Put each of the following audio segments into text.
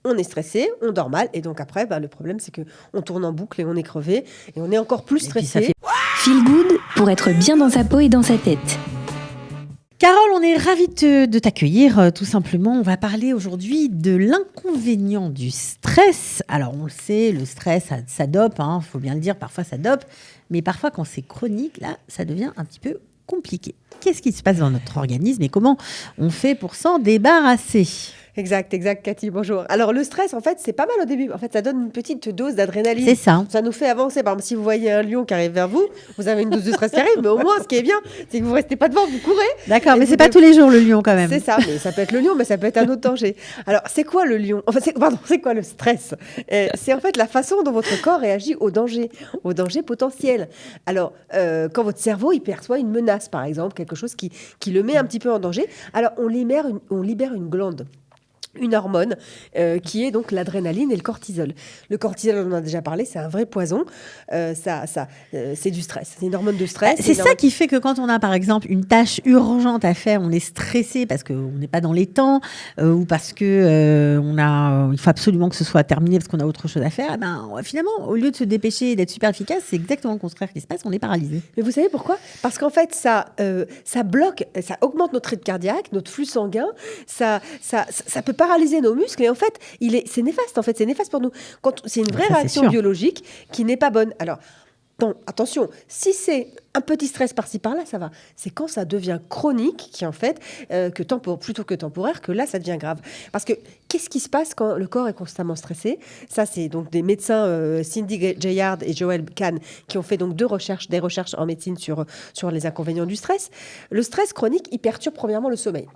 on est stressé, on dort mal, et donc après, le problème, c'est qu'on tourne en boucle et on est crevé, et on est encore plus stressé. Feel Good pour être bien dans sa peau et dans sa tête. Carole, on est ravis de t'accueillir, tout simplement. On va parler aujourd'hui de l'inconvénient du stress. Alors, on le sait, le stress, ça dope, faut bien le dire, parfois ça dope. Mais parfois, quand c'est chronique, là, ça devient un petit peu compliqué. Qu'est-ce qui se passe dans notre organisme et comment on fait pour s'en débarrasser ? Exact, Cathy, bonjour. Alors, le stress, en fait, c'est pas mal au début. En fait, ça donne une petite dose d'adrénaline. C'est ça. Ça nous fait avancer. Par exemple, si vous voyez un lion qui arrive vers vous, vous avez une dose de stress qui arrive, mais au moins, ce qui est bien, c'est que vous restez pas devant, vous courez. D'accord, mais c'est pas tous les jours le lion quand même. C'est ça, mais ça peut être le lion, mais ça peut être un autre danger. Alors, c'est quoi le lion ? Enfin, c'est quoi le stress ? C'est en fait la façon dont votre corps réagit au danger potentiel. Alors, quand votre cerveau, il perçoit une menace, par exemple, quelque chose qui le met un petit peu en danger, alors on libère une glande. Une hormone qui est donc l'adrénaline et le cortisol. Le cortisol, on en a déjà parlé, c'est un vrai poison. C'est du stress. C'est une hormone de stress. C'est ça qui fait que quand on a, par exemple, une tâche urgente à faire, on est stressé parce qu'on n'est pas dans les temps ou parce que il faut absolument que ce soit terminé parce qu'on a autre chose à faire. Finalement, au lieu de se dépêcher et d'être super efficace, c'est exactement le contraire qui se passe. On est paralysé. Mais vous savez pourquoi ? Parce qu'en fait, ça bloque, ça augmente notre rythme cardiaque, notre flux sanguin. Ça peut paralyser nos muscles et en fait, c'est néfaste. En fait, c'est néfaste pour nous. C'est une vraie réaction biologique qui n'est pas bonne. Alors, attention, si c'est un petit stress par-ci par-là, ça va. C'est quand ça devient chronique, qui en fait, plutôt que temporaire, que là, ça devient grave. Parce que qu'est-ce qui se passe quand le corps est constamment stressé ? Ça, c'est donc des médecins, Cindy Jayard et Joel Kahn, qui ont fait donc des recherches en médecine sur les inconvénients du stress. Le stress chronique, il perturbe premièrement le sommeil.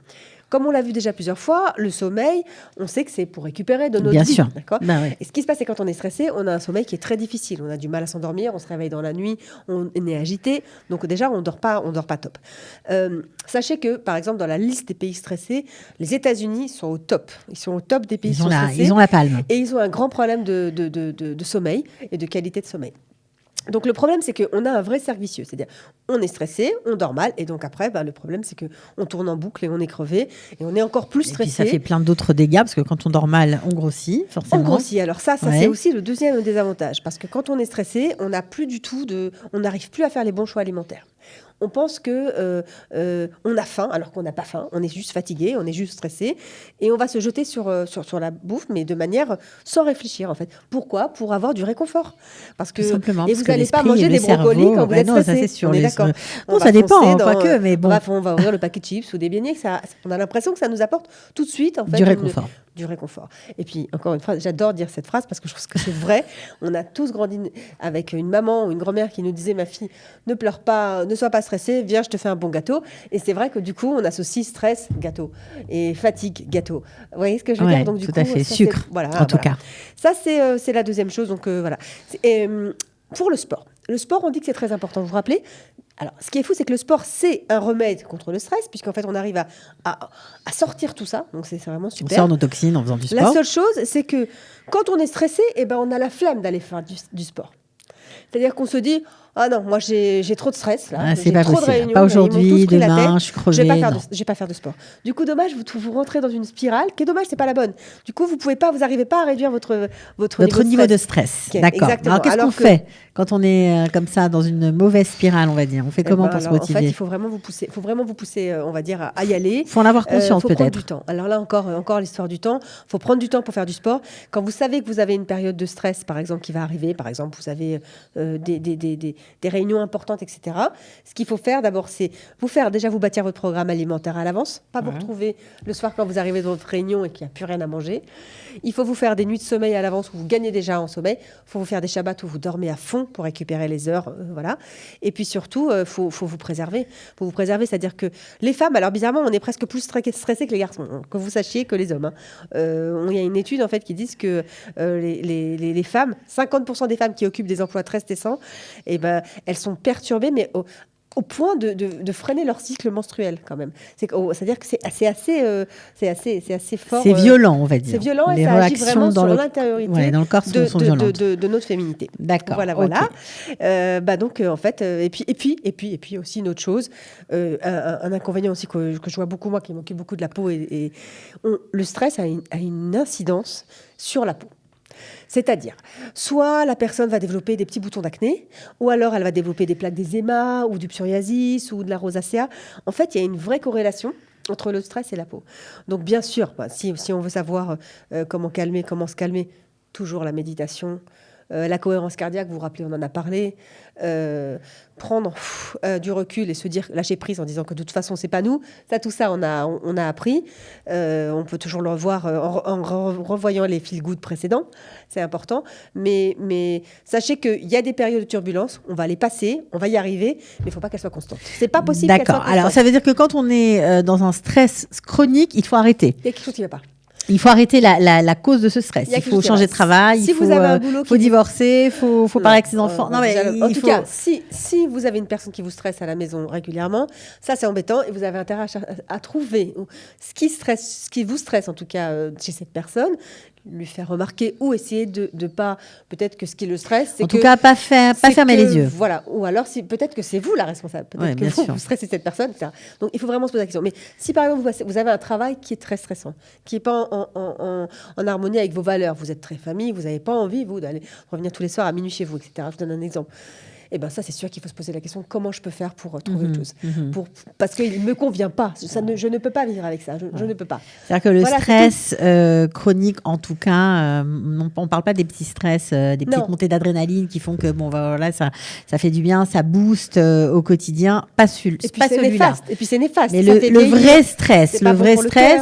Comme on l'a vu déjà plusieurs fois, le sommeil, on sait que c'est pour récupérer de notre vie. Bien sûr. D'accord ? Ouais. Et ce qui se passe, c'est quand on est stressé, on a un sommeil qui est très difficile. On a du mal à s'endormir, on se réveille dans la nuit, on est agité. Donc déjà, on dort pas top. Sachez que, par exemple, dans la liste des pays stressés, les États-Unis sont au top. Ils sont au top des pays stressés. Ils ont la palme. Et ils ont un grand problème de sommeil et de qualité de sommeil. Donc le problème, c'est qu'on a un vrai cercle vicieux. C'est-à-dire, on est stressé, on dort mal, et donc après, le problème, c'est qu'on tourne en boucle et on est crevé, et on est encore plus stressé. Et puis ça fait plein d'autres dégâts, parce que quand on dort mal, on grossit, forcément. On grossit. Alors ça c'est aussi le deuxième désavantage, parce que quand on est stressé, on n'arrive plus à faire les bons choix alimentaires. On pense que on a faim alors qu'on n'a pas faim. On est juste fatigué, on est juste stressé, et on va se jeter sur la bouffe, mais de manière sans réfléchir en fait. Pourquoi ? Pour avoir du réconfort. Parce que simplement. Et vous n'allez pas manger des brocolis quand vous êtes stressé. Ça c'est sûr. On est d'accord. Non, ça dépend, quoique, mais bon. On va ouvrir le paquet de chips ou des beignets. On a l'impression que ça nous apporte tout de suite en fait du réconfort. Du réconfort. Et puis, encore une fois, j'adore dire cette phrase parce que je trouve que c'est vrai. On a tous grandi avec une maman ou une grand-mère qui nous disait « Ma fille, ne pleure pas, ne sois pas stressée, viens, je te fais un bon gâteau. » Et c'est vrai que du coup, on associe stress, gâteau, et fatigue, gâteau. Vous voyez ce que je veux dire ? Donc, tout à fait. Sucre, en tout cas. Ça, c'est la deuxième chose. Donc, voilà. Et, pour le sport, on dit que c'est très important. Vous vous rappelez ? Alors, ce qui est fou, c'est que le sport, c'est un remède contre le stress, puisqu'en fait, on arrive à sortir tout ça. Donc, c'est vraiment super. On sort nos toxines en faisant du sport. La seule chose, c'est que quand on est stressé, on a la flemme d'aller faire du sport. C'est-à-dire qu'on se dit « Ah non, moi, j'ai trop de stress. Là. C'est pas possible. Réunions, pas aujourd'hui, demain, je suis crevée. Je vais pas faire de sport. » Du coup, dommage, vous rentrez dans une spirale qui est dommage, c'est pas la bonne. Du coup, vous n'arrivez pas à réduire votre niveau de stress. D'accord. Alors, qu'est-ce qu'on fait quand on est comme ça, dans une mauvaise spirale, on va dire ? On fait comment pour se motiver ? En fait, il faut vraiment vous pousser, on va dire, à y aller. Il faut en avoir conscience, peut-être. Prendre du temps. Alors là, encore l'histoire du temps. Il faut prendre du temps pour faire du sport. Quand vous savez que vous avez une période de stress, par exemple, qui va arriver, par exemple, vous avez des réunions importantes, etc. Ce qu'il faut faire, d'abord, c'est vous bâtir votre programme alimentaire à l'avance. Pas vous retrouver le soir quand vous arrivez dans votre réunion et qu'il n'y a plus rien à manger. Il faut vous faire des nuits de sommeil à l'avance où vous gagnez déjà en sommeil. Il faut vous faire des shabbats où vous dormez à fond pour récupérer les heures. Voilà. Et puis surtout, faut vous préserver. Faut vous préserver, c'est-à-dire que les femmes, alors bizarrement, on est presque plus stressés que les garçons, hein, que vous sachiez, que les hommes. Il y a une étude en fait qui dit que les femmes, 50% des femmes qui occupent des emplois très stressants, elles sont perturbées, mais au point de freiner leur cycle menstruel quand même. C'est-à-dire que c'est assez fort. C'est violent, on va dire. C'est violent Les et ça agit réactions vraiment dans sur le l'intériorité dans le corps sont violentes. de notre féminité. D'accord. Voilà. Ok. Donc en fait, et puis aussi une autre chose, un inconvénient aussi que je vois beaucoup, moi qui m'occupe beaucoup de la peau, le stress a une incidence sur la peau. C'est-à-dire, soit la personne va développer des petits boutons d'acné, ou alors elle va développer des plaques d'eczéma, ou du psoriasis, ou de la rosacea. En fait, il y a une vraie corrélation entre le stress et la peau. Donc bien sûr, si on veut savoir comment se calmer, toujours la méditation, la cohérence cardiaque, vous vous rappelez, on en a parlé, prendre du recul et se dire, lâcher prise en disant que de toute façon, c'est pas nous. Tout ça, on a appris. On peut toujours le revoir en revoyant les feel good précédents. C'est important. Mais sachez qu'il y a des périodes de turbulence. On va les passer, on va y arriver, mais il ne faut pas qu'elles soient constantes. C'est pas possible qu'elles soient D'accord. constantes. Alors, ça veut dire que quand on est dans un stress chronique, il faut arrêter. Il y a quelque chose qui ne va pas. Il faut arrêter la cause de ce stress. Il faut changer de travail, si il faut, vous avez un boulot faut divorcer, il faut parler avec ses enfants. Non, mais en tout cas, si vous avez une personne qui vous stresse à la maison régulièrement, ça c'est embêtant et vous avez intérêt à trouver ce qui vous stresse en tout cas chez cette personne, lui faire remarquer ou essayer de pas, peut-être que ce qui le stresse, c'est en tout cas pas fermer les yeux. Voilà, ou alors peut-être que c'est vous la responsable, peut-être que vous stressez cette personne, etc. Donc il faut vraiment se poser la question. Mais si par exemple vous avez un travail qui est très stressant, qui n'est pas en harmonie avec vos valeurs, vous êtes très famille, vous n'avez pas envie vous d'aller revenir tous les soirs à minuit chez vous, etc. Je vous donne un exemple. Et bien ça, c'est sûr qu'il faut se poser la question, comment je peux faire pour trouver autre chose parce qu'il ne me convient pas. Je ne peux pas vivre avec ça. Je ne peux pas. C'est-à-dire que le stress chronique, en tout cas, on ne parle pas des petits stress, des petites montées d'adrénaline qui font que ça fait du bien, ça booste au quotidien. Pas celui-là. Et puis c'est néfaste. Mais le vrai stress,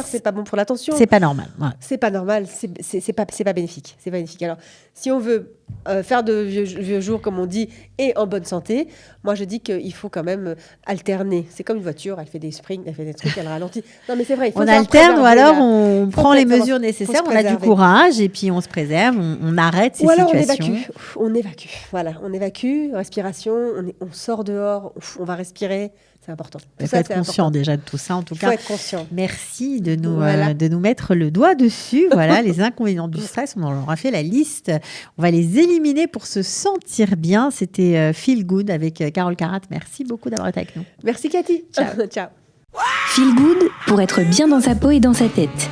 c'est pas bon pour l'attention. C'est pas normal. Ouais. C'est pas normal. C'est pas bénéfique. C'est pas bénéfique. Alors, si on veut faire de vieux jours, comme on dit, et en bonne santé, moi je dis qu'il faut quand même alterner. C'est comme une voiture, elle fait des sprints, elle fait des trucs, elle ralentit. Non mais c'est vrai, il faut on alterne ou alors on prend les mesures nécessaires, on a du courage et puis on se préserve, on arrête ces situations. Ou alors on évacue. Voilà, on évacue, respiration, on sort dehors, on va respirer. C'est important. Il faut être conscient déjà de tout ça, en tout cas. Il faut être conscient. Merci de nous mettre le doigt dessus. Voilà, les inconvénients du stress, on en aura fait la liste. On va les éliminer pour se sentir bien. C'était Feel Good avec Carole Carat. Merci beaucoup d'avoir été avec nous. Merci Cathy. Ciao. Ciao. Feel Good pour être bien dans sa peau et dans sa tête.